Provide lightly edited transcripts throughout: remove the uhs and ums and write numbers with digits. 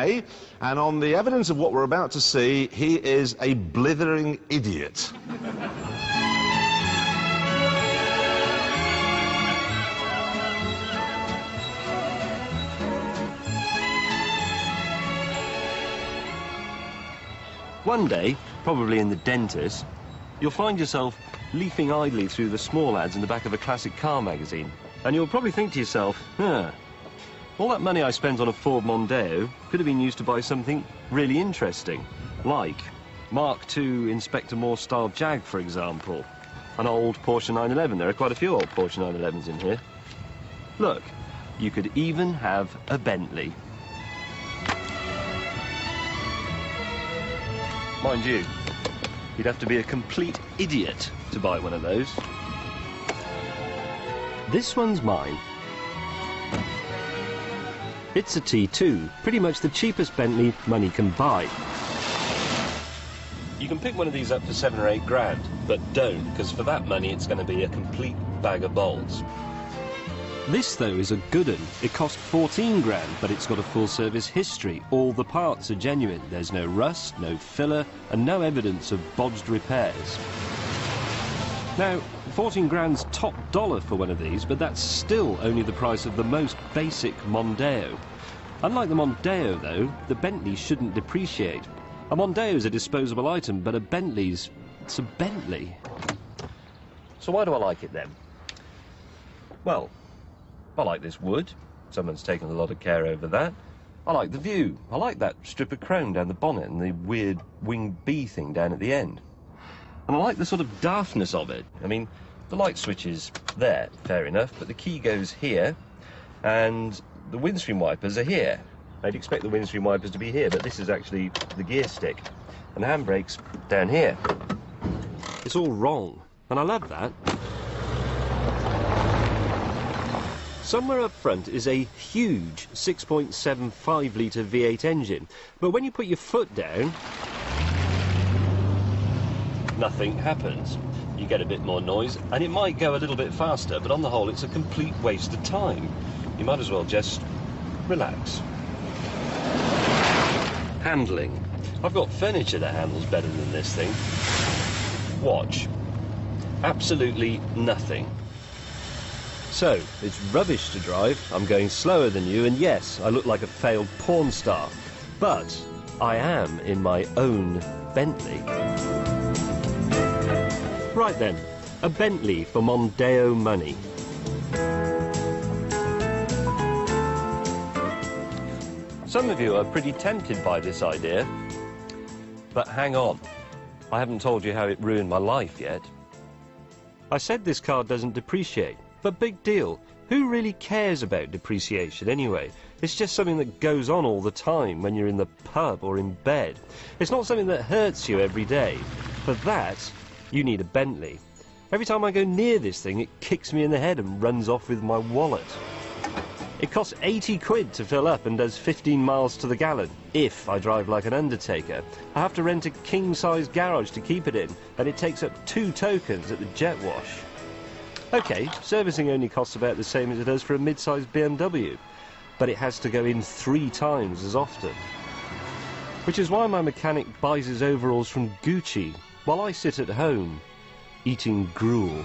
may, and on the evidence of what we're about to see, he is a blithering idiot. One day, probably in the dentist, you'll find yourself leafing idly through the small ads in the back of a classic car magazine. And you'll probably think to yourself, all that money I spent on a Ford Mondeo could have been used to buy something really interesting, like Mark II Inspector Morse-style Jag, for example. An old Porsche 911. There are quite a few old Porsche 911s in here. Look, you could even have a Bentley. Mind you, you'd have to be a complete idiot to buy one of those. This one's mine. It's a T2, pretty much the cheapest Bentley money can buy. You can pick one of these up for 7 or 8 grand, but don't, because for that money it's going to be a complete bag of bolts. This, though, is a good one. It cost 14 grand, but it's got a full-service history. All the parts are genuine. There's no rust, no filler, and no evidence of bodged repairs. Now, 14 grand's top dollar for one of these, but that's still only the price of the most basic Mondeo. Unlike the Mondeo, though, the Bentley shouldn't depreciate. A Mondeo is a disposable item, but a Bentley's... it's a Bentley. So why do I like it, then? Well, I like this wood. Someone's taken a lot of care over that. I like the view. I like that strip of chrome down the bonnet and the weird winged bee thing down at the end. And I like the sort of daftness of it. I mean, the light switch is there, fair enough, but the key goes here, and the windscreen wipers are here. I'd expect the windscreen wipers to be here, but this is actually the gear stick. And the handbrake's down here. It's all wrong, and I love that. Somewhere up front is a huge 6.75-litre V8 engine, but when you put your foot down, nothing happens. You get a bit more noise, and it might go a little bit faster, but on the whole it's a complete waste of time. You might as well just relax. Handling. I've got furniture that handles better than this thing. Watch. Absolutely nothing. So, it's rubbish to drive, I'm going slower than you, and yes, I look like a failed porn star. But I am in my own Bentley. Right then, a Bentley for Mondeo money. Some of you are pretty tempted by this idea, but hang on, I haven't told you how it ruined my life yet. I said this car doesn't depreciate. But big deal. Who really cares about depreciation anyway? It's just something that goes on all the time when you're in the pub or in bed. It's not something that hurts you every day. For that, you need a Bentley. Every time I go near this thing, it kicks me in the head and runs off with my wallet. It costs 80 quid to fill up and does 15 miles to the gallon. If I drive like an undertaker, I have to rent a king-size garage to keep it in, and it takes up 2 tokens at the jet wash. OK, servicing only costs about the same as it does for a mid-sized BMW, but it has to go in 3 times as often. Which is why my mechanic buys his overalls from Gucci, while I sit at home, eating gruel.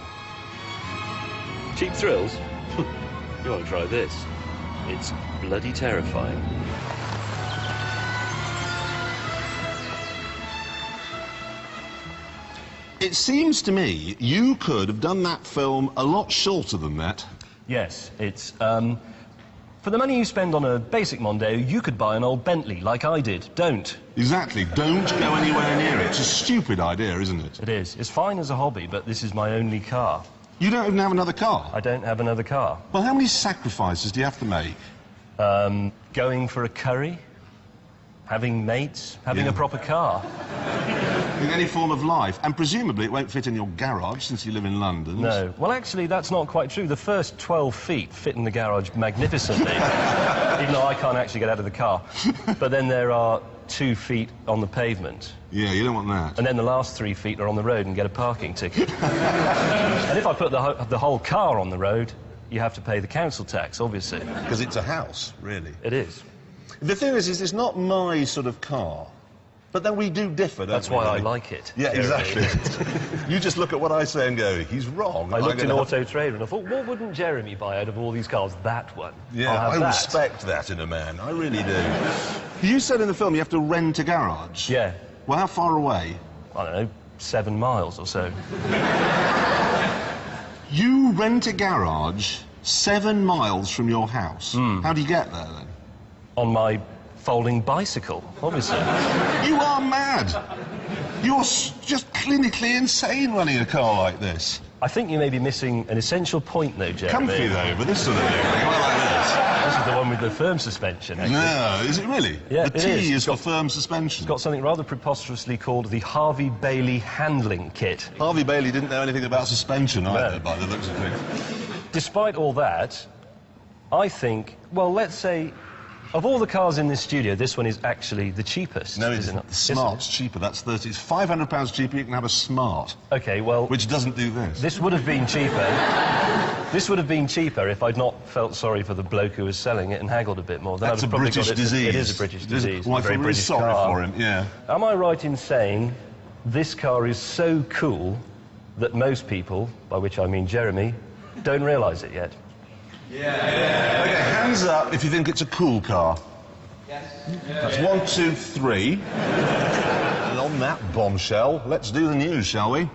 Cheap thrills? You want to try this? It's bloody terrifying. It seems to me you could have done that film a lot shorter than that. Yes, it's, for the money you spend on a basic Mondeo, you could buy an old Bentley, like I did. Don't. Exactly. Don't go anywhere near it. It's a stupid idea, isn't it? It is. It's fine as a hobby, but this is my only car. You don't even have another car? I don't have another car. Well, how many sacrifices do you have to make? Going for a curry, having mates, having a proper car. In any form of life, and presumably it won't fit in your garage since you live in London. No. Well, actually, that's not quite true. The first 12 feet fit in the garage magnificently, even though I can't actually get out of the car. But then there are 2 feet on the pavement. Yeah, you don't want that. And then the last 3 feet are on the road and get a parking ticket. And if I put the whole car on the road, you have to pay the council tax, obviously. Because it's a house, really. It is. The thing is it's not my sort of car. But then we do differ, don't That's we, why I really? like it. Yeah, Jeremy. exactly. You just look at what I say and go, he's wrong. I looked in Auto Trader and I thought, what wouldn't Jeremy buy out of all these cars? That one. Yeah, I'll I have that. respect that in a man. I really do. You said in the film you have to rent a garage. Yeah. Well, how far away? I don't know, 7 miles or so. You rent a garage 7 miles from your house. How do you get there, then? On my folding bicycle, obviously. You are mad. You're just clinically insane running a car like this. I think you may be missing an essential point, though, Jeremy. Comfy, though, but this sort of thing. Like this. This is the one with the firm suspension, actually. No, is it really? Yeah, the it T is. is for firm suspension. It's got something rather preposterously called the Harvey Bailey handling kit. Harvey Bailey didn't know anything about suspension either, No. by the looks of things. Despite all that, I think, well, let's say, of all the cars in this studio, this one is actually the cheapest. No, is it's it not? the Smart's cheaper. That's 30. It's £500 cheaper. You can have a Smart, Okay, well, which doesn't do this. this would have been cheaper. This would have been cheaper if I'd not felt sorry for the bloke who was selling it and haggled a bit more. Then That's I'd a probably British got it. disease. It is a British disease. Well, I a very feel really British sorry car. for him. Yeah. Am I right in saying this car is so cool that most people, by which I mean Jeremy, don't realise it yet? Okay, hands up if you think it's a cool car. Yes. That's 1, 2, 3. And on that bombshell, let's do the news, shall we?